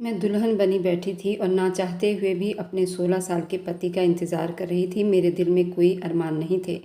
मैं दुल्हन बनी बैठी थी और ना चाहते हुए भी अपने 16 साल के पति का इंतज़ार कर रही थी। मेरे दिल में कोई अरमान नहीं थे,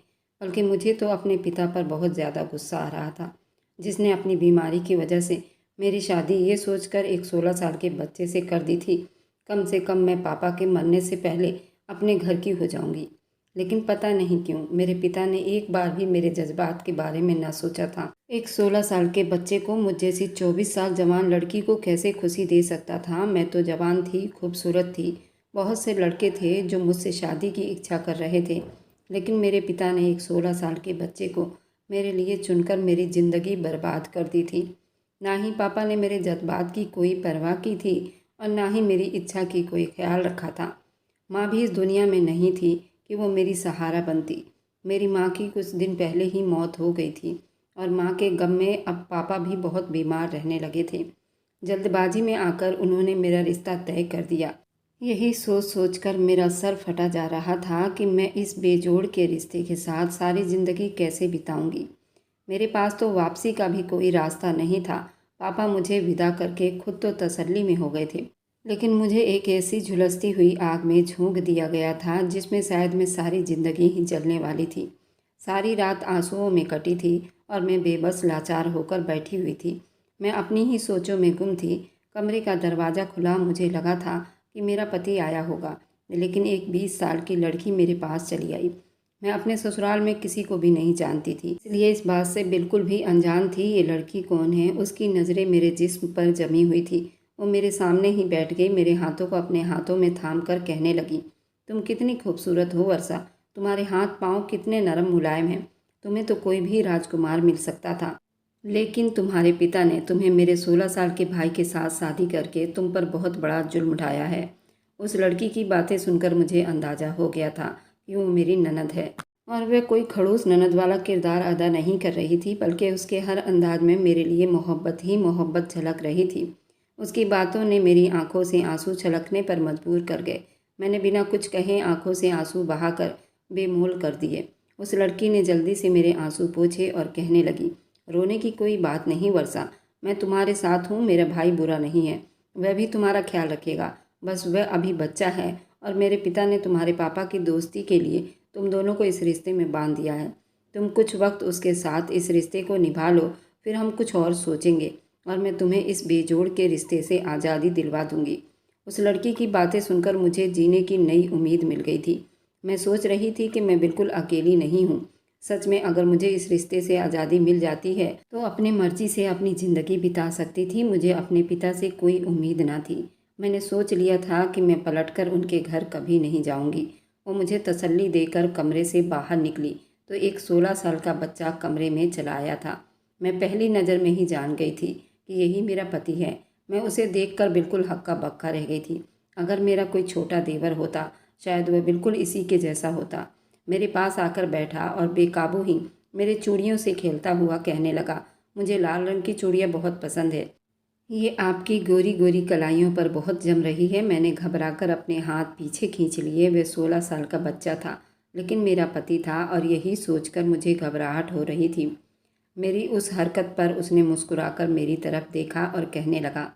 बल्कि मुझे तो अपने पिता पर बहुत ज़्यादा गुस्सा आ रहा था, जिसने अपनी बीमारी की वजह से मेरी शादी ये सोचकर एक 16 साल के बच्चे से कर दी थी, कम से कम मैं पापा के मरने से पहले अपने घर की हो जाऊंगी। लेकिन पता नहीं क्यों मेरे पिता ने एक बार भी मेरे जज्बात के बारे में ना सोचा था। एक 16 साल के बच्चे को मुझ जैसी 24 साल जवान लड़की को कैसे खुशी दे सकता था। मैं तो जवान थी, खूबसूरत थी। बहुत से लड़के थे जो मुझसे शादी की इच्छा कर रहे थे, लेकिन मेरे पिता ने एक 16 साल के बच्चे को मेरे लिए चुनकर मेरी ज़िंदगी बर्बाद कर दी थी। ना ही पापा ने मेरे जज्बात की कोई परवाह की थी और ना ही मेरी इच्छा की कोई ख्याल रखा था। माँ भी इस दुनिया में नहीं थी कि वो मेरी सहारा बनती। मेरी माँ की कुछ दिन पहले ही मौत हो गई थी और माँ के गम में अब पापा भी बहुत बीमार रहने लगे थे। जल्दबाजी में आकर उन्होंने मेरा रिश्ता तय कर दिया। यही सोच सोचकर मेरा सर फटा जा रहा था कि मैं इस बेजोड़ के रिश्ते के साथ सारी ज़िंदगी कैसे बिताऊंगी। मेरे पास तो वापसी का भी कोई रास्ता नहीं था। पापा मुझे विदा करके खुद तो तसल्ली में हो गए थे, लेकिन मुझे एक ऐसी झुलसती हुई आग में झोंक दिया गया था जिसमें शायद मैं सारी ज़िंदगी ही जलने वाली थी। सारी रात आंसुओं में कटी थी और मैं बेबस लाचार होकर बैठी हुई थी। मैं अपनी ही सोचों में गुम थी। कमरे का दरवाज़ा खुला, मुझे लगा था कि मेरा पति आया होगा, लेकिन एक 20 साल की लड़की मेरे पास चली आई। मैं अपने ससुराल में किसी को भी नहीं जानती थी, इसलिए इस बात से बिल्कुल भी अनजान थी ये लड़की कौन है। उसकी नज़रें मेरे जिस्म पर जमी हुई थी। वो मेरे सामने ही बैठ गई, मेरे हाथों को अपने हाथों में थाम कर कहने लगी, तुम कितनी खूबसूरत हो वर्षा, तुम्हारे हाथ पाँव कितने नरम मुलायम हैं। तुम्हें तो कोई भी राजकुमार मिल सकता था, लेकिन तुम्हारे पिता ने तुम्हें मेरे 16 साल के भाई के साथ शादी करके तुम पर बहुत बड़ा जुल्म ढाया है। उस लड़की की बातें सुनकर मुझे अंदाज़ा हो गया था कि वो मेरी ननद है, और वह कोई खड़ूस ननद वाला किरदार अदा नहीं कर रही थी, बल्कि उसके हर अंदाज में मेरे लिए मोहब्बत ही मोहब्बत झलक रही थी। उसकी बातों ने मेरी आंखों से आंसू छलकने पर मजबूर कर गए। मैंने बिना कुछ कहे आंखों से आंसू बहाकर बेमोल कर दिए। उस लड़की ने जल्दी से मेरे आंसू पोंछे और कहने लगी, रोने की कोई बात नहीं वर्षा, मैं तुम्हारे साथ हूँ। मेरा भाई बुरा नहीं है, वह भी तुम्हारा ख्याल रखेगा। बस वह अभी बच्चा है और मेरे पिता ने तुम्हारे पापा की दोस्ती के लिए तुम दोनों को इस रिश्ते में बांध दिया है। तुम कुछ वक्त उसके साथ इस रिश्ते को निभा लो, फिर हम कुछ और सोचेंगे और मैं तुम्हें इस बेजोड़ के रिश्ते से आज़ादी दिलवा दूंगी। उस लड़की की बातें सुनकर मुझे जीने की नई उम्मीद मिल गई थी। मैं सोच रही थी कि मैं बिल्कुल अकेली नहीं हूँ। सच में अगर मुझे इस रिश्ते से आज़ादी मिल जाती है तो अपनी मर्जी से अपनी ज़िंदगी बिता सकती थी। मुझे अपने पिता से कोई उम्मीद ना थी। मैंने सोच लिया था कि मैं पलटकर उनके घर कभी नहीं जाऊंगी। वो मुझे तसल्ली देकर कमरे से बाहर निकली तो एक 16 साल का बच्चा कमरे में चला आया था। मैं पहली नज़र में ही जान गई थी कि यही मेरा पति है। मैं उसे देखकर बिल्कुल हक्का बक्का रह गई थी। अगर मेरा कोई छोटा देवर होता, शायद वह बिल्कुल इसी के जैसा होता। मेरे पास आकर बैठा और बेकाबू ही मेरे चूड़ियों से खेलता हुआ कहने लगा, मुझे लाल रंग की चूड़ियाँ बहुत पसंद है, ये आपकी गोरी गोरी कलाइयों पर बहुत जम रही है। मैंने घबराकर अपने हाथ पीछे खींच लिए। वह 16 साल का बच्चा था, लेकिन मेरा पति था, और यही सोचकर मुझे घबराहट हो रही थी। मेरी उस हरकत पर उसने मुस्कुराकर मेरी तरफ देखा और कहने लगा,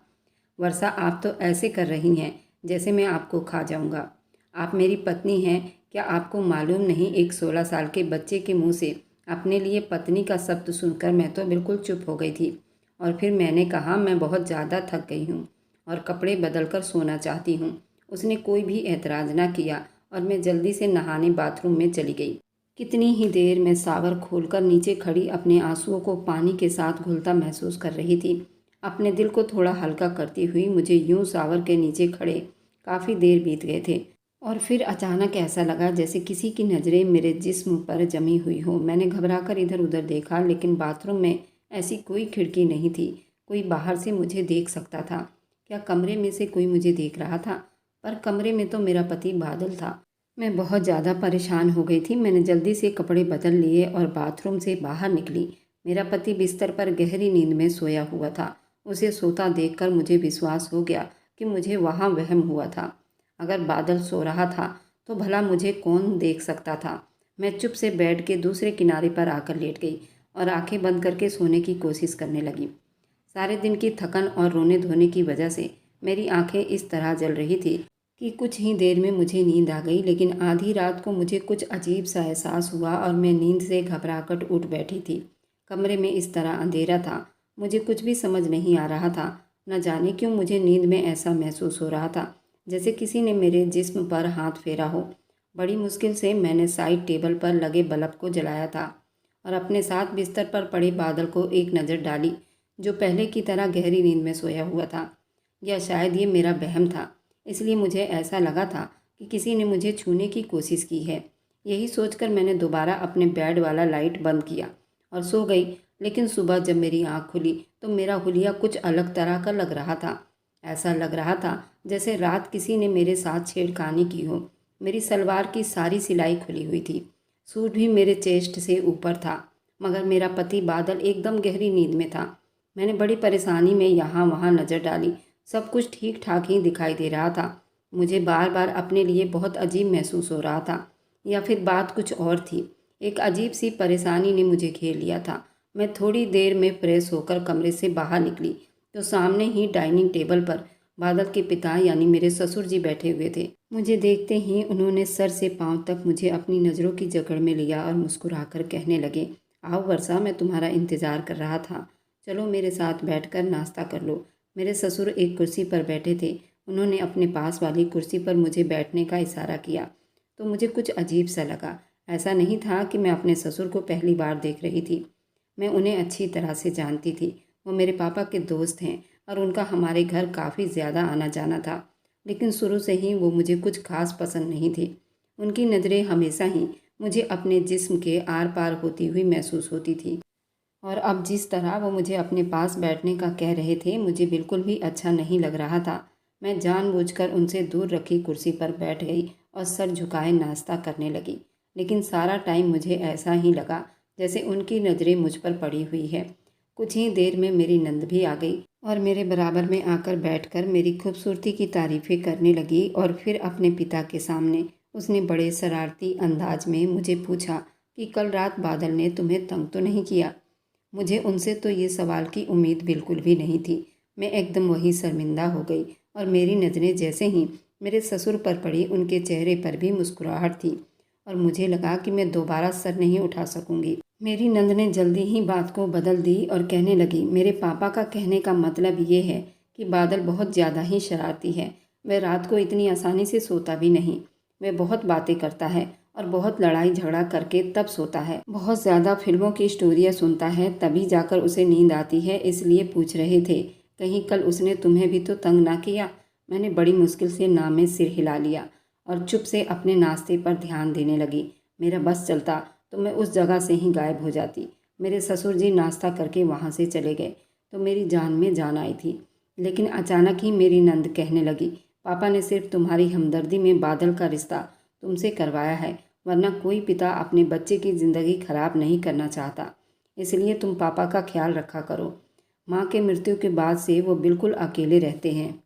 वर्षा, आप तो ऐसे कर रही हैं जैसे मैं आपको खा जाऊंगा। आप मेरी पत्नी हैं, क्या आपको मालूम नहीं? एक 16 साल के बच्चे के मुंह से अपने लिए पत्नी का शब्द सुनकर मैं तो बिल्कुल चुप हो गई थी। और फिर मैंने कहा, मैं बहुत ज़्यादा थक गई हूँ और कपड़े बदल कर सोना चाहती हूँ। उसने कोई भी एतराज़ ना किया और मैं जल्दी से नहाने बाथरूम में चली गई। कितनी ही देर में शावर खोलकर नीचे खड़ी अपने आंसुओं को पानी के साथ घुलता महसूस कर रही थी। अपने दिल को थोड़ा हल्का करती हुई मुझे यूं शावर के नीचे खड़े काफ़ी देर बीत गए थे, और फिर अचानक ऐसा लगा जैसे किसी की नज़रें मेरे जिस्म पर जमी हुई हो। मैंने घबराकर इधर उधर देखा, लेकिन बाथरूम में ऐसी कोई खिड़की नहीं थी। कोई बाहर से मुझे देख सकता था? क्या कमरे में से कोई मुझे देख रहा था? पर कमरे में तो मेरा पति बादल था। मैं बहुत ज़्यादा परेशान हो गई थी। मैंने जल्दी से कपड़े बदल लिए और बाथरूम से बाहर निकली। मेरा पति बिस्तर पर गहरी नींद में सोया हुआ था। उसे सोता देखकर मुझे विश्वास हो गया कि मुझे वहाँ वहम हुआ था। अगर बादल सो रहा था तो भला मुझे कौन देख सकता था? मैं चुप से बेड के दूसरे किनारे पर आकर लेट गई और आंखें बंद करके सोने की कोशिश करने लगी। सारे दिन की थकन और रोने धोने की वजह से मेरी आंखें इस तरह जल रही थी कि कुछ ही देर में मुझे नींद आ गई, लेकिन आधी रात को मुझे कुछ अजीब सा एहसास हुआ और मैं नींद से घबराकर उठ बैठी थी। कमरे में इस तरह अंधेरा था, मुझे कुछ भी समझ नहीं आ रहा था। न जाने क्यों मुझे नींद में ऐसा महसूस हो रहा था जैसे किसी ने मेरे जिस्म पर हाथ फेरा हो। बड़ी मुश्किल से मैंने साइड टेबल पर लगे बल्ब को जलाया था और अपने साथ बिस्तर पर पड़े बादल को एक नज़र डाली, जो पहले की तरह गहरी नींद में सोया हुआ था। या शायद ये मेरा वहम था, इसलिए मुझे ऐसा लगा था कि किसी ने मुझे छूने की कोशिश की है। यही सोचकर मैंने दोबारा अपने बेड वाला लाइट बंद किया और सो गई। लेकिन सुबह जब मेरी आँख खुली तो मेरा हुलिया कुछ अलग तरह का लग रहा था। ऐसा लग रहा था जैसे रात किसी ने मेरे साथ छेड़खानी की हो। मेरी सलवार की सारी सिलाई खुली हुई थी, सूट भी मेरे चेस्ट से ऊपर था, मगर मेरा पति बादल एकदम गहरी नींद में था। मैंने बड़ी परेशानी में यहाँ वहाँ नज़र डाली, सब कुछ ठीक ठाक ही दिखाई दे रहा था। मुझे बार बार अपने लिए बहुत अजीब महसूस हो रहा था, या फिर बात कुछ और थी। एक अजीब सी परेशानी ने मुझे घेर लिया था। मैं थोड़ी देर में फ्रेश होकर कमरे से बाहर निकली तो सामने ही डाइनिंग टेबल पर बादल के पिता यानी मेरे ससुर जी बैठे हुए थे। मुझे देखते ही उन्होंने सर से पांव तक मुझे अपनी नज़रों की जकड़ में लिया और मुस्कुराकर कहने लगे, आओ वर्षा, मैं तुम्हारा इंतज़ार कर रहा था, चलो मेरे साथ बैठकर नाश्ता कर लो। मेरे ससुर एक कुर्सी पर बैठे थे। उन्होंने अपने पास वाली कुर्सी पर मुझे बैठने का इशारा किया तो मुझे कुछ अजीब सा लगा। ऐसा नहीं था कि मैं अपने ससुर को पहली बार देख रही थी, मैं उन्हें अच्छी तरह से जानती थी। वो मेरे पापा के दोस्त हैं और उनका हमारे घर काफ़ी ज़्यादा आना जाना था, लेकिन शुरू से ही वो मुझे कुछ खास पसंद नहीं थे। उनकी नज़रें हमेशा ही मुझे अपने जिस्म के आर पार होती हुई महसूस होती थी, और अब जिस तरह वो मुझे अपने पास बैठने का कह रहे थे मुझे बिल्कुल भी अच्छा नहीं लग रहा था। मैं जानबूझकर उनसे दूर रखी कुर्सी पर बैठ गई और सर झुकाए नाश्ता करने लगी। लेकिन सारा टाइम मुझे ऐसा ही लगा जैसे उनकी नज़रें मुझ पर पड़ी हुई है। कुछ ही देर में मेरी नंद भी आ गई और मेरे बराबर में आकर बैठकर मेरी खूबसूरती की तारीफ़ें करने लगी। और फिर अपने पिता के सामने उसने बड़े शरारती अंदाज में मुझे पूछा कि कल रात बादल ने तुम्हें तंग तो नहीं किया। मुझे उनसे तो ये सवाल की उम्मीद बिल्कुल भी नहीं थी। मैं एकदम वही शर्मिंदा हो गई और मेरी नज़रें जैसे ही मेरे ससुर पर पड़ी उनके चेहरे पर भी मुस्कुराहट थी और मुझे लगा कि मैं दोबारा सर नहीं उठा सकूंगी। मेरी नंद ने जल्दी ही बात को बदल दी और कहने लगी, मेरे पापा का कहने का मतलब ये है कि बादल बहुत ज़्यादा ही शरारती है। वह रात को इतनी आसानी से सोता भी नहीं। वह बहुत बातें करता है और बहुत लड़ाई झगड़ा करके तब सोता है। बहुत ज़्यादा फिल्मों की स्टोरियाँ सुनता है, तभी जाकर उसे नींद आती है। इसलिए पूछ रहे थे कहीं कल उसने तुम्हें भी तो तंग ना किया। मैंने बड़ी मुश्किल से ना में सिर हिला लिया और चुप से अपने नाश्ते पर ध्यान देने लगी। मेरा बस चलता तो मैं उस जगह से ही गायब हो जाती। मेरे ससुर जी नाश्ता करके वहाँ से चले गए तो मेरी जान में जान आई थी। लेकिन अचानक ही मेरी नंद कहने लगी, पापा ने सिर्फ तुम्हारी हमदर्दी में बादल का रिश्ता तुमसे करवाया है, वरना कोई पिता अपने बच्चे की ज़िंदगी खराब नहीं करना चाहता। इसलिए तुम पापा का ख्याल रखा करो। माँ के मृत्यु के बाद से वो बिल्कुल अकेले रहते हैं।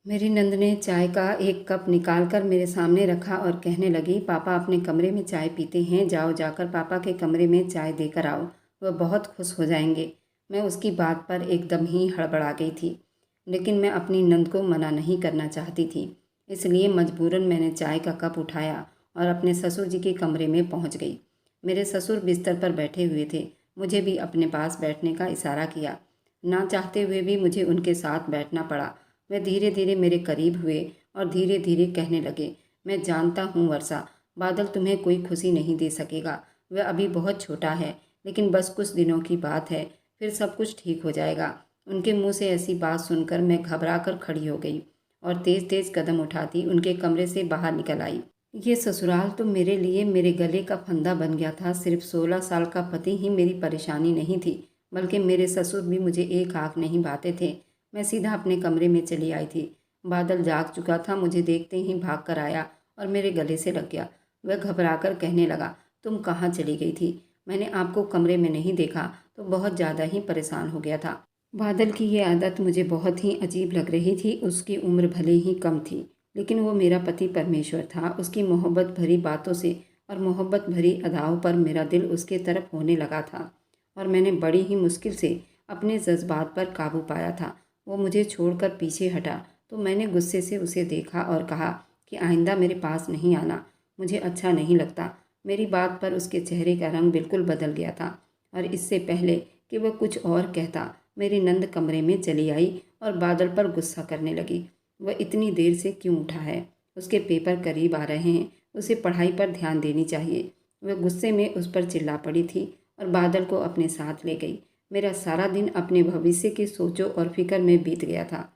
मेरी नंद ने चाय का एक कप निकालकर मेरे सामने रखा और कहने लगी, पापा अपने कमरे में चाय पीते हैं, जाओ जाकर पापा के कमरे में चाय देकर आओ, वह बहुत खुश हो जाएंगे। मैं उसकी बात पर एकदम ही हड़बड़ा गई थी, लेकिन मैं अपनी नंद को मना नहीं करना चाहती थी। इसलिए मजबूरन मैंने चाय का कप उठाया और अपने ससुर जी के कमरे में पहुंच गई। मेरे ससुर बिस्तर पर बैठे हुए थे। मुझे भी अपने पास बैठने का इशारा किया। ना चाहते हुए भी मुझे उनके साथ बैठना पड़ा। वे धीरे धीरे मेरे करीब हुए और धीरे धीरे कहने लगे, मैं जानता हूँ वर्षा, बादल तुम्हें कोई खुशी नहीं दे सकेगा। वह अभी बहुत छोटा है, लेकिन बस कुछ दिनों की बात है, फिर सब कुछ ठीक हो जाएगा। उनके मुंह से ऐसी बात सुनकर मैं घबरा कर खड़ी हो गई और तेज तेज कदम उठाती उनके कमरे से बाहर निकल आई। ये ससुराल तो मेरे लिए मेरे गले का फंदा बन गया था। सिर्फ 16 साल का पति ही मेरी परेशानी नहीं थी, बल्कि मेरे ससुर भी मुझे एक आँख नहीं भाते थे। मैं सीधा अपने कमरे में चली आई थी। बादल जाग चुका था, मुझे देखते ही भाग कर आया और मेरे गले से लग गया। वह घबराकर कहने लगा, तुम कहाँ चली गई थी? मैंने आपको कमरे में नहीं देखा तो बहुत ज़्यादा ही परेशान हो गया था। बादल की ये आदत मुझे बहुत ही अजीब लग रही थी। उसकी उम्र भले ही कम थी, लेकिन वो मेरा पति परमेश्वर था। उसकी मोहब्बत भरी बातों से और मोहब्बत भरी अदाओं पर मेरा दिल उसके तरफ होने लगा था और मैंने बड़ी ही मुश्किल से अपने जज्बात पर काबू पाया था। वो मुझे छोड़कर पीछे हटा तो मैंने गुस्से से उसे देखा और कहा कि आइंदा मेरे पास नहीं आना, मुझे अच्छा नहीं लगता। मेरी बात पर उसके चेहरे का रंग बिल्कुल बदल गया था और इससे पहले कि वह कुछ और कहता, मेरी नंद कमरे में चली आई और बादल पर गुस्सा करने लगी। वह इतनी देर से क्यों उठा है? उसके पेपर करीब आ रहे हैं, उसे पढ़ाई पर ध्यान देनी चाहिए। वह गुस्से में उस पर चिल्ला पड़ी थी और बादल को अपने साथ ले गई। मेरा सारा दिन अपने भविष्य की सोचों और फिक्र में बीत गया था।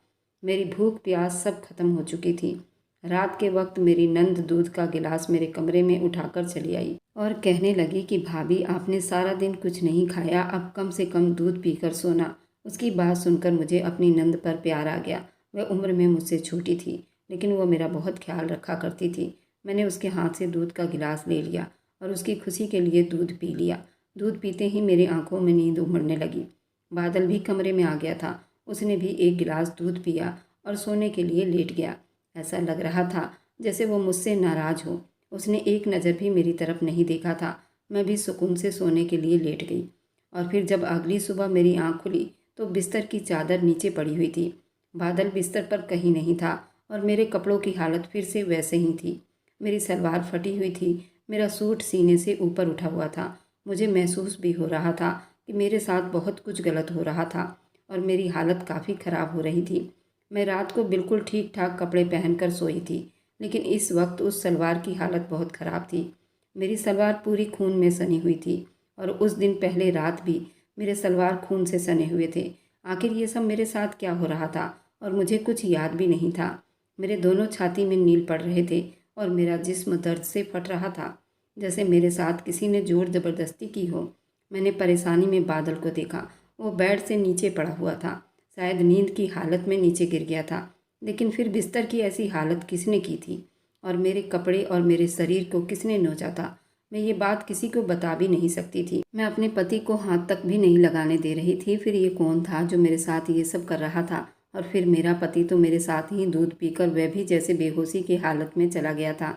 मेरी भूख प्यास सब खत्म हो चुकी थी। रात के वक्त मेरी नंद दूध का गिलास मेरे कमरे में उठाकर चली आई और कहने लगी कि भाभी, आपने सारा दिन कुछ नहीं खाया, अब कम से कम दूध पीकर सोना। उसकी बात सुनकर मुझे अपनी नंद पर प्यार आ गया। वह उम्र में मुझसे छोटी थी, लेकिन वह मेरा बहुत ख्याल रखा करती थी। मैंने उसके हाथ से दूध का गिलास ले लिया और उसकी खुशी के लिए दूध पी लिया। दूध पीते ही मेरी आंखों में नींद उमड़ने लगी। बादल भी कमरे में आ गया था। उसने भी एक गिलास दूध पिया और सोने के लिए लेट गया। ऐसा लग रहा था जैसे वो मुझसे नाराज हो। उसने एक नज़र भी मेरी तरफ नहीं देखा था। मैं भी सुकून से सोने के लिए लेट गई और फिर जब अगली सुबह मेरी आंख खुली तो बिस्तर की चादर नीचे पड़ी हुई थी। बादल बिस्तर पर कहीं नहीं था और मेरे कपड़ों की हालत फिर से वैसे ही थी। मेरी सलवार फटी हुई थी, मेरा सूट सीने से ऊपर उठा हुआ था। मुझे महसूस भी हो रहा था कि मेरे साथ बहुत कुछ गलत हो रहा था और मेरी हालत काफ़ी ख़राब हो रही थी। मैं रात को बिल्कुल ठीक ठाक कपड़े पहनकर सोई थी, लेकिन इस वक्त उस सलवार की हालत बहुत ख़राब थी। मेरी सलवार पूरी खून में सनी हुई थी और उस दिन पहले रात भी मेरे सलवार खून से सने हुए थे। आखिर ये सब मेरे साथ क्या हो रहा था और मुझे कुछ याद भी नहीं था। मेरे दोनों छाती में नील पड़ रहे थे और मेरा जिस्म दर्द से फट रहा था, जैसे मेरे साथ किसी ने जोर ज़बरदस्ती की हो। मैंने परेशानी में बादल को देखा। वो बेड से नीचे पड़ा हुआ था, शायद नींद की हालत में नीचे गिर गया था। लेकिन फिर बिस्तर की ऐसी हालत किसने की थी और मेरे कपड़े और मेरे शरीर को किसने नोचा था? मैं ये बात किसी को बता भी नहीं सकती थी। मैं अपने पति को हाथ तक भी नहीं लगाने दे रही थी। फिर ये कौन था जो मेरे साथ ये सब कर रहा था? और फिर मेरा पति तो मेरे साथ ही दूध पीकर वह भी जैसे बेहोशी की हालत में चला गया था।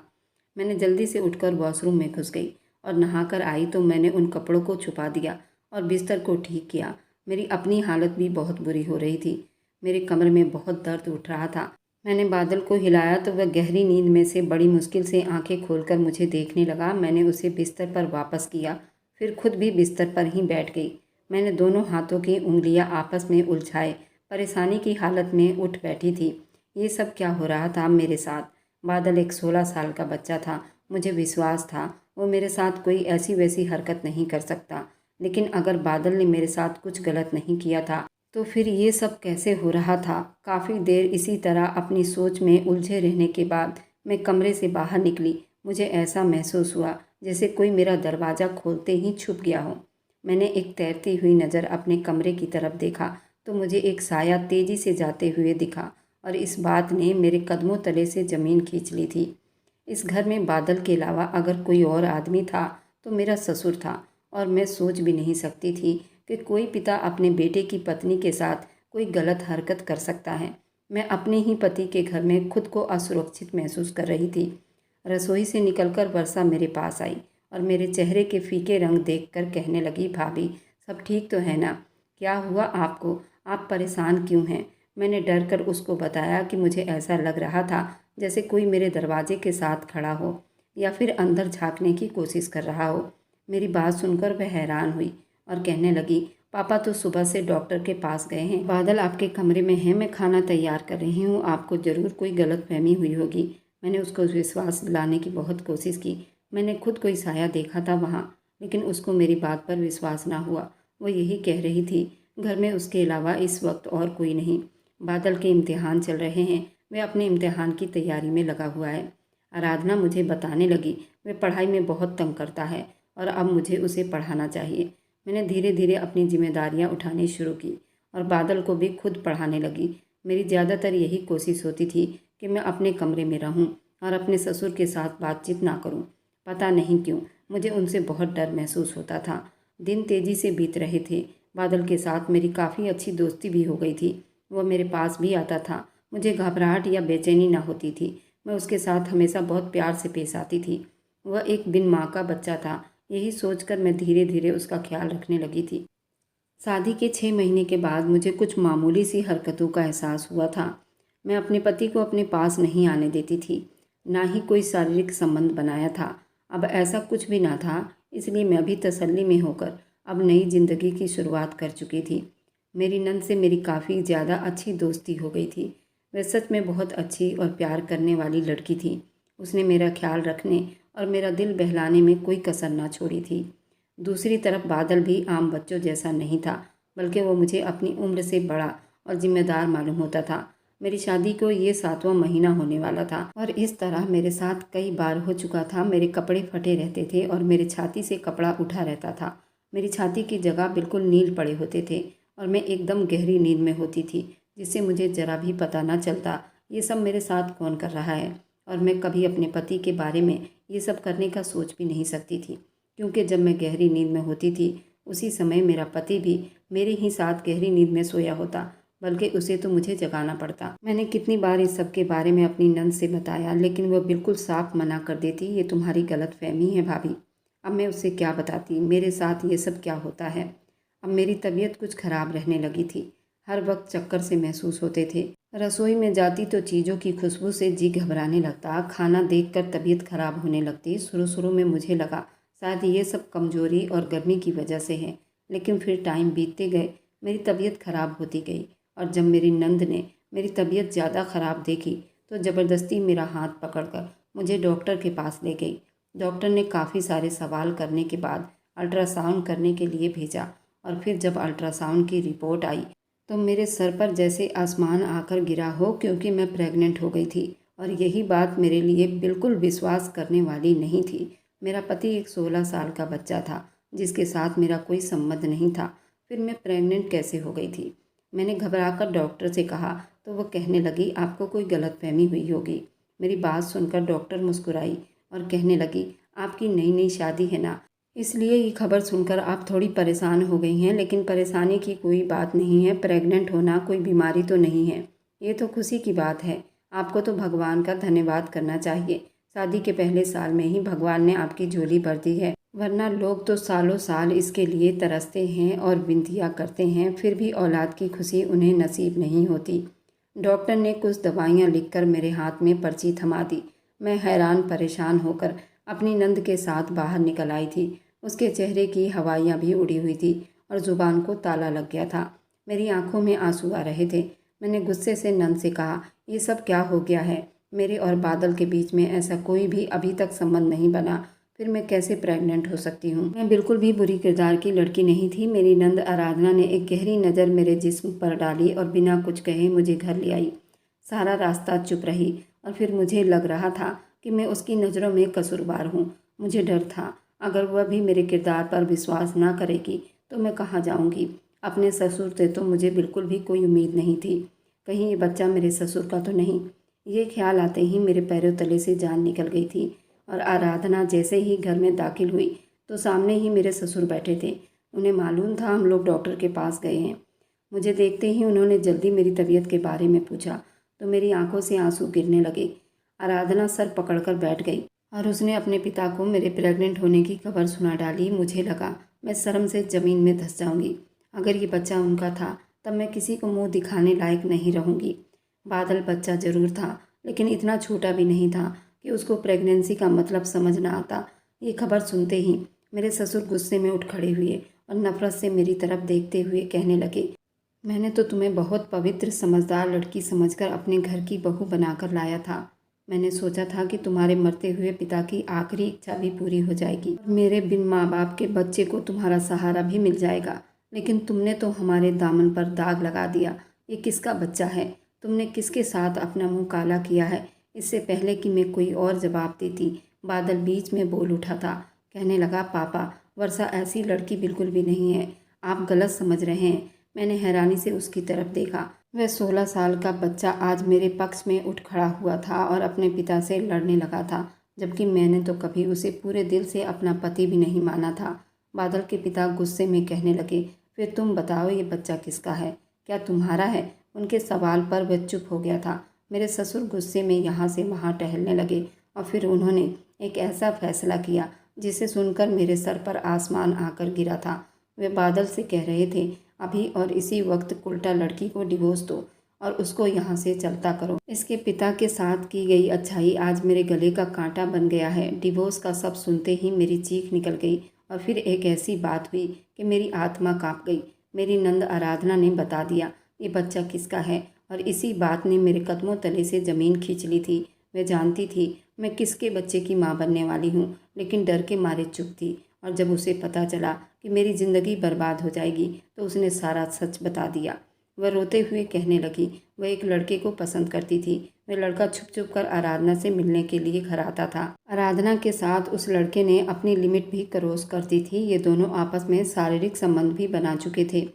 मैंने जल्दी से उठकर वॉशरूम में घुस गई और नहाकर आई तो मैंने उन कपड़ों को छुपा दिया और बिस्तर को ठीक किया। मेरी अपनी हालत भी बहुत बुरी हो रही थी। मेरे कमर में बहुत दर्द उठ रहा था। मैंने बादल को हिलाया तो वह गहरी नींद में से बड़ी मुश्किल से आंखें खोलकर मुझे देखने लगा। मैंने उसे बिस्तर पर वापस किया, फिर खुद भी बिस्तर पर ही बैठ गई। मैंने दोनों हाथों की उंगलियां आपस में उलझाए परेशानी की हालत में उठ बैठी थी। ये सब क्या हो रहा था मेरे साथ? बादल एक 16 साल का बच्चा था। मुझे विश्वास था वो मेरे साथ कोई ऐसी वैसी हरकत नहीं कर सकता। लेकिन अगर बादल ने मेरे साथ कुछ गलत नहीं किया था तो फिर ये सब कैसे हो रहा था? काफ़ी देर इसी तरह अपनी सोच में उलझे रहने के बाद मैं कमरे से बाहर निकली। मुझे ऐसा महसूस हुआ जैसे कोई मेरा दरवाज़ा खोलते ही छुप गया हो। मैंने एक तैरती हुई नज़र अपने कमरे की तरफ देखा तो मुझे एक साया तेज़ी से जाते हुए दिखा और इस बात ने मेरे कदमों तले से ज़मीन खींच ली थी। इस घर में बादल के अलावा अगर कोई और आदमी था तो मेरा ससुर था और मैं सोच भी नहीं सकती थी कि कोई पिता अपने बेटे की पत्नी के साथ कोई गलत हरकत कर सकता है। मैं अपने ही पति के घर में खुद को असुरक्षित महसूस कर रही थी। रसोई से निकलकर वर्षा मेरे पास आई और मेरे चेहरे के फीके रंग देखकर कहने लगी, भाभी सब ठीक तो है ना? क्या हुआ आपको? आप परेशान क्यों हैं? मैंने डर कर उसको बताया कि मुझे ऐसा लग रहा था जैसे कोई मेरे दरवाजे के साथ खड़ा हो या फिर अंदर झांकने की कोशिश कर रहा हो। मेरी बात सुनकर वह हैरान हुई और कहने लगी, पापा तो सुबह से डॉक्टर के पास गए हैं। बादल आपके कमरे में है, मैं खाना तैयार कर रही हूँ। आपको ज़रूर कोई गलतफहमी हुई होगी। मैंने उसको विश्वास दिलाने की बहुत कोशिश की। मैंने खुद कोई साया देखा था वहाँ, लेकिन उसको मेरी बात पर विश्वास ना हुआ। वो यही कह रही थी, घर में उसके अलावा इस वक्त और कोई नहीं। बादल के इम्तिहान चल रहे हैं, वह अपने इम्तिहान की तैयारी में लगा हुआ है। आराधना मुझे बताने लगी, वह पढ़ाई में बहुत तंग करता है और अब मुझे उसे पढ़ाना चाहिए। मैंने धीरे धीरे अपनी जिम्मेदारियां उठानी शुरू की और बादल को भी खुद पढ़ाने लगी। मेरी ज़्यादातर यही कोशिश होती थी कि मैं अपने कमरे में रहूं और अपने ससुर के साथ बातचीत ना करूं। पता नहीं क्यों मुझे उनसे बहुत डर महसूस होता था। दिन तेज़ी से बीत रहे थे। बादल के साथ मेरी काफ़ी अच्छी दोस्ती भी हो गई थी। वह मेरे पास भी आता था। मुझे घबराहट या बेचैनी ना होती थी। मैं उसके साथ हमेशा बहुत प्यार से पेश आती थी। वह एक बिन माँ का बच्चा था। यही सोचकर मैं धीरे धीरे उसका ख्याल रखने लगी थी। शादी के 6 महीने के बाद मुझे कुछ मामूली सी हरकतों का एहसास हुआ था। मैं अपने पति को अपने पास नहीं आने देती थी, ना ही कोई शारीरिक संबंध बनाया था। अब ऐसा कुछ भी ना था, इसलिए मैं भी तसल्ली में होकर अब नई जिंदगी की शुरुआत कर चुकी थी। मेरी नंद से मेरी काफ़ी ज़्यादा अच्छी दोस्ती हो गई थी। वह सच में बहुत अच्छी और प्यार करने वाली लड़की थी। उसने मेरा ख्याल रखने और मेरा दिल बहलाने में कोई कसर ना छोड़ी थी। दूसरी तरफ बादल भी आम बच्चों जैसा नहीं था, बल्कि वो मुझे अपनी उम्र से बड़ा और जिम्मेदार मालूम होता था। मेरी शादी को ये 7वां महीना होने वाला था और इस तरह मेरे साथ कई बार हो चुका था। मेरे कपड़े फटे रहते थे और मेरे छाती से कपड़ा उठा रहता था। मेरी छाती की जगह बिल्कुल नील पड़े होते थे और मैं एकदम गहरी नींद में होती थी, जिससे मुझे ज़रा भी पता न चलता ये सब मेरे साथ कौन कर रहा है। और मैं कभी अपने पति के बारे में ये सब करने का सोच भी नहीं सकती थी, क्योंकि जब मैं गहरी नींद में होती थी उसी समय मेरा पति भी मेरे ही साथ गहरी नींद में सोया होता, बल्कि उसे तो मुझे जगाना पड़ता। मैंने कितनी बार इस सब के बारे में अपनी नंद से बताया, लेकिन वह बिल्कुल साफ मना कर देती। ये तुम्हारी गलतफहमी है भाभी। अब मैं उससे क्या बताती, मेरे साथ ये सब क्या होता है। अब मेरी तबीयत कुछ खराब रहने लगी थी। हर वक्त चक्कर से महसूस होते थे। रसोई में जाती तो चीज़ों की खुशबू से जी घबराने लगता। खाना देखकर तबीयत खराब होने लगती। शुरू में मुझे लगा शायद ये सब कमजोरी और गर्मी की वजह से है, लेकिन फिर टाइम बीतते गए मेरी तबीयत खराब होती गई। और जब मेरी नंद ने मेरी तबीयत ज़्यादा ख़राब देखी तो ज़बरदस्ती मेरा हाथ पकड़कर मुझे डॉक्टर के पास ले गई। डॉक्टर ने काफ़ी सारे सवाल करने के बाद अल्ट्रासाउंड करने के लिए भेजा और फिर जब अल्ट्रासाउंड की रिपोर्ट आई तो मेरे सर पर जैसे आसमान आकर गिरा हो, क्योंकि मैं प्रेग्नेंट हो गई थी। और यही बात मेरे लिए बिल्कुल विश्वास करने वाली नहीं थी। मेरा पति एक 16 साल का बच्चा था जिसके साथ मेरा कोई संबंध नहीं था। फिर मैं प्रेग्नेंट कैसे हो गई थी। मैंने घबराकर डॉक्टर से कहा तो वह कहने लगी आपको कोई गलतफहमी हुई होगी। मेरी बात सुनकर डॉक्टर मुस्कुराई और कहने लगी आपकी नई नई शादी है ना, इसलिए ये खबर सुनकर आप थोड़ी परेशान हो गई हैं, लेकिन परेशानी की कोई बात नहीं है। प्रेग्नेंट होना कोई बीमारी तो नहीं है, ये तो खुशी की बात है। आपको तो भगवान का धन्यवाद करना चाहिए। शादी के पहले साल में ही भगवान ने आपकी झोली भर दी है, वरना लोग तो सालों साल इसके लिए तरसते हैं और विनतियाँ करते हैं, फिर भी औलाद की खुशी उन्हें नसीब नहीं होती। डॉक्टर ने कुछ दवाइयाँ लिखकर मेरे हाथ में पर्ची थमा दी। मैं हैरान परेशान होकर अपनी नंद के साथ बाहर निकल आई थी। उसके चेहरे की हवाइयाँ भी उड़ी हुई थी और ज़ुबान को ताला लग गया था। मेरी आंखों में आंसू आ रहे थे। मैंने गुस्से से नंद से कहा ये सब क्या हो गया है। मेरे और बादल के बीच में ऐसा कोई भी अभी तक संबंध नहीं बना, फिर मैं कैसे प्रेग्नेंट हो सकती हूँ। मैं बिल्कुल भी बुरी किरदार की लड़की नहीं थी। मेरी नंद आराधना ने एक गहरी नज़र मेरे जिस्म पर डाली और बिना कुछ कहे मुझे घर ले आई। सारा रास्ता चुप रही और फिर मुझे लग रहा था कि मैं उसकी नज़रों में कसूरवार हूँ। मुझे डर था अगर वह भी मेरे किरदार पर विश्वास ना करेगी तो मैं कहाँ जाऊँगी। अपने ससुर से तो मुझे बिल्कुल भी कोई उम्मीद नहीं थी। कहीं ये बच्चा मेरे ससुर का तो नहीं। ये ख्याल आते ही मेरे पैरों तले से जान निकल गई थी और आराधना जैसे ही घर में दाखिल हुई तो सामने ही मेरे ससुर बैठे थे। उन्हें मालूम था हम लोग डॉक्टर के पास गए हैं। मुझे देखते ही उन्होंने जल्दी मेरी तबीयत के बारे में पूछा तो मेरी आंखों से आंसू गिरने लगे। आराधना सर पकड़कर बैठ गई और उसने अपने पिता को मेरे प्रेग्नेंट होने की खबर सुना डाली। मुझे लगा मैं शर्म से ज़मीन में धंस जाऊंगी। अगर ये बच्चा उनका था तब मैं किसी को मुंह दिखाने लायक नहीं रहूंगी। बादल बच्चा जरूर था, लेकिन इतना छोटा भी नहीं था कि उसको प्रेगनेंसी का मतलब समझ ना आता। ये खबर सुनते ही मेरे ससुर गुस्से में उठ खड़े हुए और नफरत से मेरी तरफ देखते हुए कहने लगे मैंने तो तुम्हें बहुत पवित्र समझदार लड़की समझकर अपने घर की बहू बनाकर लाया था। मैंने सोचा था कि तुम्हारे मरते हुए पिता की आखिरी इच्छा भी पूरी हो जाएगी और मेरे बिन माँ बाप के बच्चे को तुम्हारा सहारा भी मिल जाएगा, लेकिन तुमने तो हमारे दामन पर दाग लगा दिया। ये किसका बच्चा है? तुमने किसके साथ अपना मुंह काला किया है? इससे पहले कि मैं कोई और जवाब देती बादल बीच में बोल उठा था। कहने लगा पापा, वर्षा ऐसी लड़की बिल्कुल भी नहीं है, आप गलत समझ रहे हैं। मैंने हैरानी से उसकी तरफ देखा। वह 16 साल का बच्चा आज मेरे पक्ष में उठ खड़ा हुआ था और अपने पिता से लड़ने लगा था, जबकि मैंने तो कभी उसे पूरे दिल से अपना पति भी नहीं माना था। बादल के पिता गुस्से में कहने लगे फिर तुम बताओ ये बच्चा किसका है? क्या तुम्हारा है? उनके सवाल पर वह चुप हो गया था। मेरे ससुर गुस्से में यहाँ से वहाँ टहलने लगे और फिर उन्होंने एक ऐसा फैसला किया जिसे सुनकर मेरे सर पर आसमान आकर गिरा था। वे बादल से कह रहे थे अभी और इसी वक्त उल्टा लड़की को डिवोर्स दो और उसको यहाँ से चलता करो। इसके पिता के साथ की गई अच्छाई आज मेरे गले का कांटा बन गया है। डिवोर्स का सब सुनते ही मेरी चीख निकल गई और फिर एक ऐसी बात हुई कि मेरी आत्मा काँप गई। मेरी नंद आराधना ने बता दिया ये बच्चा किसका है, और इसी बात ने मेरे कदमों तले से ज़मीन खींच ली थी। वह जानती थी मैं किसके बच्चे की माँ बनने वाली हूँ, लेकिन डर के मारे चुप थी। और जब उसे पता चला कि मेरी ज़िंदगी बर्बाद हो जाएगी तो उसने सारा सच बता दिया। वह रोते हुए कहने लगी वह एक लड़के को पसंद करती थी। वह लड़का छुप छुप कर आराधना से मिलने के लिए घर आता था। आराधना के साथ उस लड़के ने अपनी लिमिट भी क्रॉस कर दी थी। ये दोनों आपस में शारीरिक संबंध भी बना चुके थे।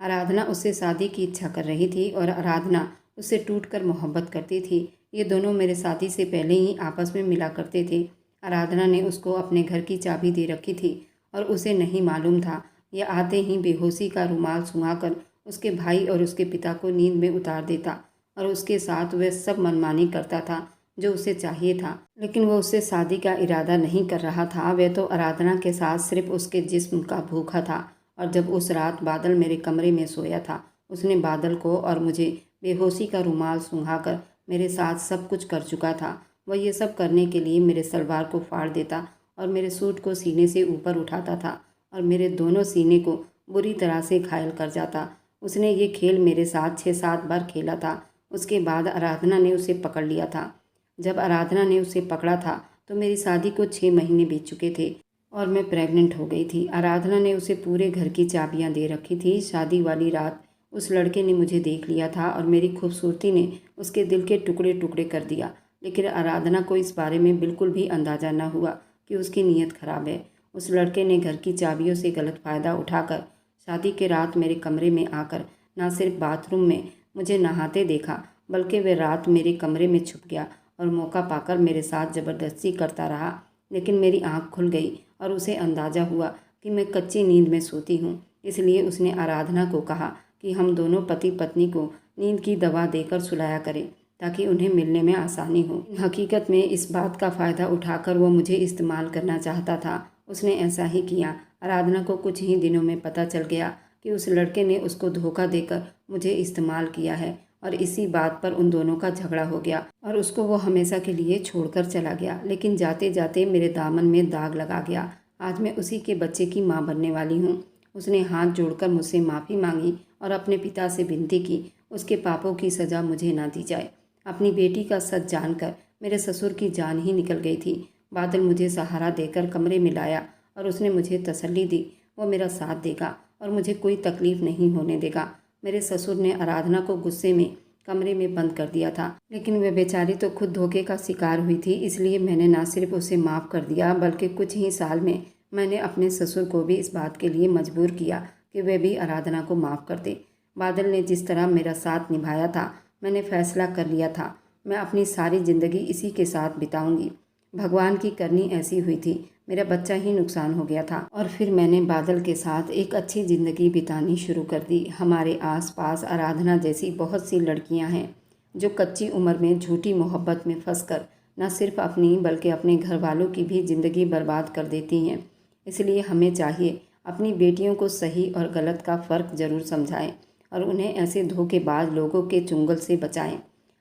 आराधना उससे शादी की इच्छा कर रही थी और आराधना उससे टूटकर मोहब्बत करती थी। ये दोनों मेरे शादी से पहले ही आपस में मिला करते थे। आराधना ने उसको अपने घर की चाबी दे रखी थी और उसे नहीं मालूम था यह आते ही बेहोशी का रुमाल सुंघाकर उसके भाई और उसके पिता को नींद में उतार देता और उसके साथ वह सब मनमानी करता था जो उसे चाहिए था। लेकिन वह उससे शादी का इरादा नहीं कर रहा था। वह तो आराधना के साथ सिर्फ उसके जिस्म का भूखा था। और जब उस रात बादल मेरे कमरे में सोया था उसने बादल को और मुझे बेहोशी का रुमाल सुंघाकर मेरे साथ सब कुछ कर चुका था। वह ये सब करने के लिए मेरे सलवार को फाड़ देता और मेरे सूट को सीने से ऊपर उठाता था और मेरे दोनों सीने को बुरी तरह से घायल कर जाता। उसने ये खेल मेरे साथ 6-7 बार खेला था। उसके बाद आराधना ने उसे पकड़ लिया था। जब आराधना ने उसे पकड़ा था तो मेरी शादी को 6 महीने बीत चुके थे और मैं प्रेग्नेंट हो गई थी। आराधना ने उसे पूरे घर की चाबियां दे रखी थी। शादी वाली रात उस लड़के ने मुझे देख लिया था और मेरी खूबसूरती ने उसके दिल के टुकड़े टुकड़े कर दिया। लेकिन आराधना को इस बारे में बिल्कुल भी अंदाज़ा न हुआ कि उसकी नीयत खराब है। उस लड़के ने घर की चाबियों से गलत फ़ायदा उठाकर शादी के रात मेरे कमरे में आकर न सिर्फ बाथरूम में मुझे नहाते देखा बल्कि वह रात मेरे कमरे में छुप गया और मौका पाकर मेरे साथ ज़बरदस्ती करता रहा। लेकिन मेरी आँख खुल गई और उसे अंदाज़ा हुआ कि मैं कच्ची नींद में सोती हूँ। इसलिए उसने आराधना को कहा कि हम दोनों पति पत्नी को नींद की दवा देकर सुलाया करें ताकि उन्हें मिलने में आसानी हो। हकीकत में इस बात का फ़ायदा उठाकर वो मुझे इस्तेमाल करना चाहता था। उसने ऐसा ही किया। आराधना को कुछ ही दिनों में पता चल गया कि उस लड़के ने उसको धोखा देकर मुझे इस्तेमाल किया है और इसी बात पर उन दोनों का झगड़ा हो गया और उसको वो हमेशा के लिए छोड़कर चला गया। लेकिन जाते जाते मेरे दामन में दाग लगा गया। आज मैं उसी के बच्चे की माँ बनने वाली हूँ। उसने हाथ जोड़कर मुझसे माफ़ी मांगी और अपने पिता से विनती की उसके पापों की सज़ा मुझे ना दी जाए। अपनी बेटी का सच जानकर मेरे ससुर की जान ही निकल गई थी। बादल मुझे सहारा देकर कमरे में लाया और उसने मुझे तसल्ली दी वो मेरा साथ देगा और मुझे कोई तकलीफ़ नहीं होने देगा। मेरे ससुर ने आराधना को गुस्से में कमरे में बंद कर दिया था, लेकिन वह बेचारी तो खुद धोखे का शिकार हुई थी। इसलिए मैंने न सिर्फ उसे माफ़ कर दिया बल्कि कुछ ही साल में मैंने अपने ससुर को भी इस बात के लिए मजबूर किया कि वह भी आराधना को माफ़ कर दे। बादल ने जिस तरह मेरा साथ निभाया था मैंने फैसला कर लिया था मैं अपनी सारी ज़िंदगी इसी के साथ बिताऊंगी। भगवान की करनी ऐसी हुई थी, मेरा बच्चा ही नुकसान हो गया था और फिर मैंने बादल के साथ एक अच्छी ज़िंदगी बितानी शुरू कर दी। हमारे आसपास आराधना जैसी बहुत सी लड़कियां हैं जो कच्ची उम्र में झूठी मोहब्बत में फंसकर न सिर्फ अपनी बल्कि अपने घर वालों की भी ज़िंदगी बर्बाद कर देती हैं। इसलिए हमें चाहिए अपनी बेटियों को सही और गलत का फ़र्क ज़रूर समझाएं और उन्हें ऐसे धोखेबाज लोगों के चुंगल से बचाएं।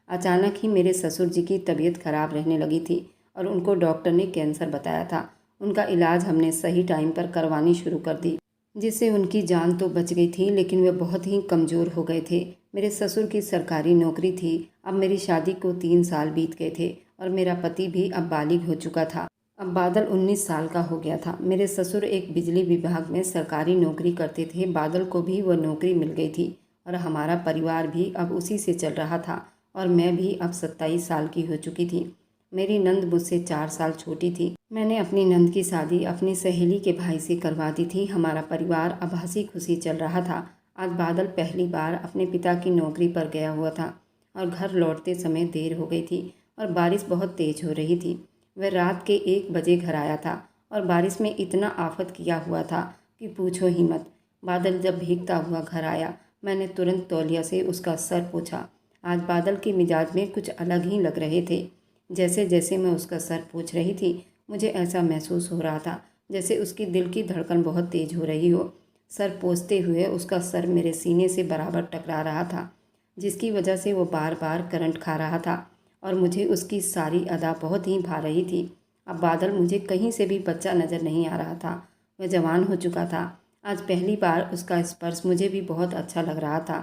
अचानक ही मेरे ससुर जी की तबीयत खराब रहने लगी थी और उनको डॉक्टर ने कैंसर बताया था। उनका इलाज हमने सही टाइम पर करवानी शुरू कर दी जिससे उनकी जान तो बच गई थी, लेकिन वे बहुत ही कमज़ोर हो गए थे। मेरे ससुर की सरकारी नौकरी थी। अब मेरी शादी को 3 साल बीत गए थे और मेरा पति भी अब बालिग हो चुका था। अब बादल 19 साल का हो गया था। मेरे ससुर एक बिजली विभाग में सरकारी नौकरी करते थे। बादल को भी वह नौकरी मिल गई थी और हमारा परिवार भी अब उसी से चल रहा था और मैं भी अब 27 साल की हो चुकी थी। मेरी नंद मुझसे 4 साल छोटी थी। मैंने अपनी नंद की शादी अपनी सहेली के भाई से करवा दी थी। हमारा परिवार अब हंसी खुशी चल रहा था। आज बादल पहली बार अपने पिता की नौकरी पर गया हुआ था और घर लौटते समय देर हो गई थी और बारिश बहुत तेज हो रही थी। वह रात के 1 बजे घर आया था और बारिश में इतना आफत किया हुआ था कि पूछो ही मत। बादल जब भीगता हुआ घर आया मैंने तुरंत तौलिया से उसका सर पोंछा। आज बादल के मिजाज में कुछ अलग ही लग रहे थे। जैसे जैसे मैं उसका सर पोंछ रही थी मुझे ऐसा महसूस हो रहा था जैसे उसकी दिल की धड़कन बहुत तेज हो रही हो। सर पोंछते हुए उसका सर मेरे सीने से बराबर टकरा रहा था। जिसकी वजह से वो बार बार करंट खा रहा था और मुझे उसकी सारी अदा बहुत ही भा रही थी। अब बादल मुझे कहीं से भी बच्चा नज़र नहीं आ रहा था। वह जवान हो चुका था। आज पहली बार उसका स्पर्श मुझे भी बहुत अच्छा लग रहा था।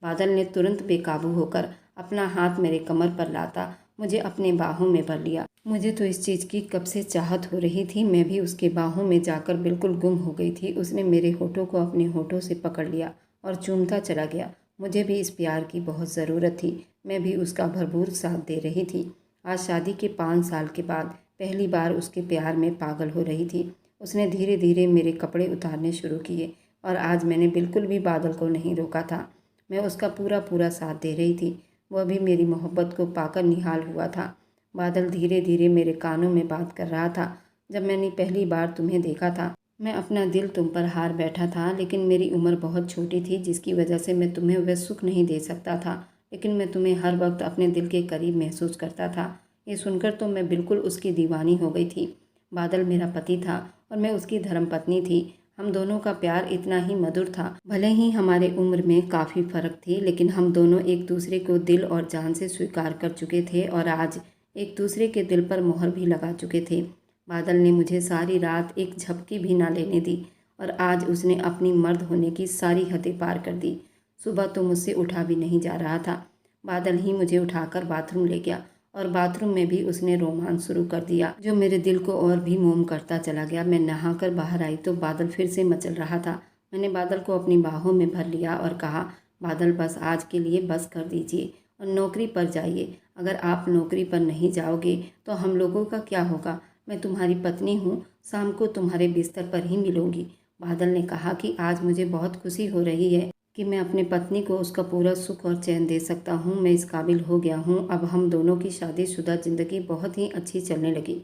बादल ने तुरंत बेकाबू होकर अपना हाथ मेरे कमर पर लाता मुझे अपने बाहों में भर लिया। मुझे तो इस चीज़ की कब से चाहत हो रही थी। मैं भी उसके बाहों में जाकर बिल्कुल गुम हो गई थी। उसने मेरे होठों को अपने होठों से पकड़ लिया और चूमता चला गया। मुझे भी इस प्यार की बहुत ज़रूरत थी। मैं भी उसका भरपूर साथ दे रही थी। आज शादी के 5 साल के बाद पहली बार उसके प्यार में पागल हो रही थी। उसने धीरे धीरे मेरे कपड़े उतारने शुरू किए और आज मैंने बिल्कुल भी बादल को नहीं रोका था। मैं उसका पूरा पूरा साथ दे रही थी। वह भी मेरी मोहब्बत को पाकर निहाल हुआ था। बादल धीरे धीरे मेरे कानों में बात कर रहा था। जब मैंने पहली बार तुम्हें देखा था, मैं अपना दिल तुम पर हार बैठा था, लेकिन मेरी उम्र बहुत छोटी थी, जिसकी वजह से मैं तुम्हें वह सुख नहीं दे सकता था। लेकिन मैं तुम्हें हर वक्त अपने दिल के करीब महसूस करता था। ये सुनकर तो मैं बिल्कुल उसकी दीवानी हो गई थी। बादल मेरा पति था और मैं उसकी धर्मपत्नी थी। हम दोनों का प्यार इतना ही मधुर था। भले ही हमारे उम्र में काफ़ी फ़र्क थी, लेकिन हम दोनों एक दूसरे को दिल और जान से स्वीकार कर चुके थे और आज एक दूसरे के दिल पर मोहर भी लगा चुके थे। बादल ने मुझे सारी रात एक झपकी भी ना लेने दी और आज उसने अपनी मर्द होने की सारी हदें पार कर दी। सुबह तो मुझसे उठा भी नहीं जा रहा था। बादल ही मुझे उठाकर बाथरूम ले गया और बाथरूम में भी उसने रोमांस शुरू कर दिया, जो मेरे दिल को और भी मोम करता चला गया। मैं नहाकर बाहर आई तो बादल फिर से मचल रहा था। मैंने बादल को अपनी बाहों में भर लिया और कहा, बादल बस आज के लिए बस कर दीजिए और नौकरी पर जाइए। अगर आप नौकरी पर नहीं जाओगे तो हम लोगों का क्या होगा? मैं तुम्हारी पत्नी हूँ, शाम को तुम्हारे बिस्तर पर ही मिलूंगी। बादल ने कहा कि आज मुझे बहुत खुशी हो रही है कि मैं अपनी पत्नी को उसका पूरा सुख और चैन दे सकता हूँ। मैं इस काबिल हो गया हूँ। अब हम दोनों की शादीशुदा ज़िंदगी बहुत ही अच्छी चलने लगी।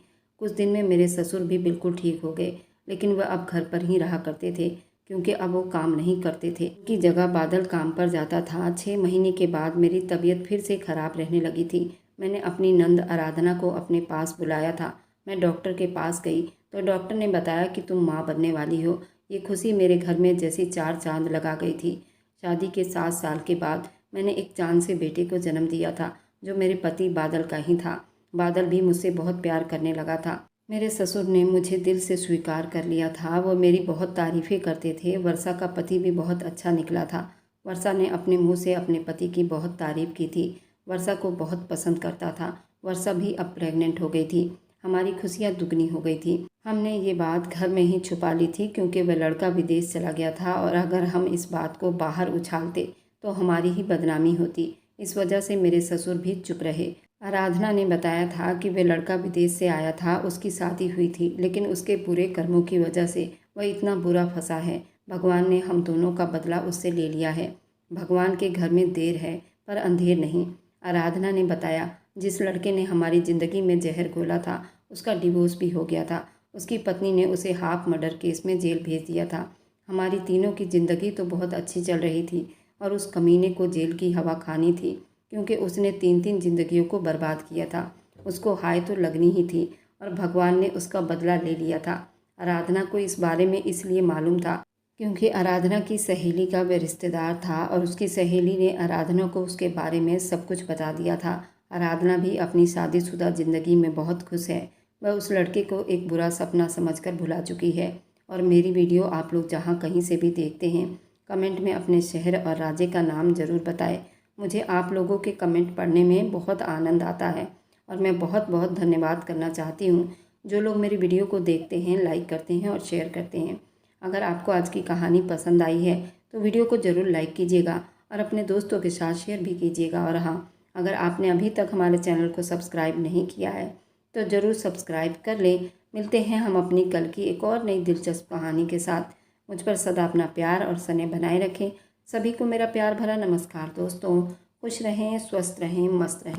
कुछ दिन में मेरे ससुर भी बिल्कुल ठीक हो गए, लेकिन वह अब घर पर ही रहा करते थे क्योंकि अब वो काम नहीं करते थे। उनकी जगह बादल काम पर जाता था। 6 महीने के बाद मेरी तबीयत फिर से खराब रहने लगी थी। मैंने अपनी नंद आराधना को अपने पास बुलाया था। मैं डॉक्टर के पास गई तो डॉक्टर ने बताया कि तुम माँ बनने वाली हो। ये खुशी मेरे घर में जैसी 4 चांद लगा गई थी। शादी के 7 साल के बाद मैंने एक चांद से बेटे को जन्म दिया था, जो मेरे पति बादल का ही था। बादल भी मुझसे बहुत प्यार करने लगा था। मेरे ससुर ने मुझे दिल से स्वीकार कर लिया था। वो मेरी बहुत तारीफ़ें करते थे। वर्षा का पति भी बहुत अच्छा निकला था। वर्षा ने अपने मुंह से अपने पति की बहुत तारीफ़ की थी। वर्षा को बहुत पसंद करता था। वर्षा भी अब प्रेग्नेंट हो गई थी। हमारी खुशियाँ दुगनी हो गई थी। हमने ये बात घर में ही छुपा ली थी क्योंकि वह लड़का विदेश चला गया था और अगर हम इस बात को बाहर उछालते तो हमारी ही बदनामी होती। इस वजह से मेरे ससुर भी चुप रहे। आराधना ने बताया था कि वह लड़का विदेश से आया था, उसकी शादी हुई थी, लेकिन उसके बुरे कर्मों की वजह से वह इतना बुरा फंसा है। भगवान ने हम दोनों का बदला उससे ले लिया है। भगवान के घर में देर है पर अंधेर नहीं। आराधना ने बताया, जिस लड़के ने हमारी ज़िंदगी में जहर घोला था उसका डिवोर्स भी हो गया था। उसकी पत्नी ने उसे हाफ मर्डर केस में जेल भेज दिया था। हमारी तीनों की ज़िंदगी तो बहुत अच्छी चल रही थी और उस कमीने को जेल की हवा खानी थी क्योंकि उसने 3-3 जिंदगियों को बर्बाद किया था। उसको हाय तो लगनी ही थी और भगवान ने उसका बदला ले लिया था। आराधना को इस बारे में इसलिए मालूम था क्योंकि आराधना की सहेली का वह रिश्तेदार था और उसकी सहेली ने आराधना को उसके बारे में सब कुछ बता दिया था। आराधना भी अपनी शादीशुदा ज़िंदगी में बहुत खुश है। वह उस लड़के को एक बुरा सपना समझकर भुला चुकी है। और मेरी वीडियो आप लोग जहाँ कहीं से भी देखते हैं, कमेंट में अपने शहर और राज्य का नाम ज़रूर बताएं। मुझे आप लोगों के कमेंट पढ़ने में बहुत आनंद आता है और मैं बहुत बहुत धन्यवाद करना चाहती हूँ जो लोग मेरी वीडियो को देखते हैं, लाइक करते हैं और शेयर करते हैं। अगर आपको आज की कहानी पसंद आई है तो वीडियो को ज़रूर लाइक कीजिएगा और अपने दोस्तों के साथ शेयर भी कीजिएगा। और हाँ, अगर आपने अभी तक हमारे चैनल को सब्सक्राइब नहीं किया है तो ज़रूर सब्सक्राइब कर लें। मिलते हैं हम अपनी कल की एक और नई दिलचस्प कहानी के साथ। मुझ पर सदा अपना प्यार और स्नेह बनाए रखें। सभी को मेरा प्यार भरा नमस्कार दोस्तों। खुश रहें, स्वस्थ रहें, मस्त रहें।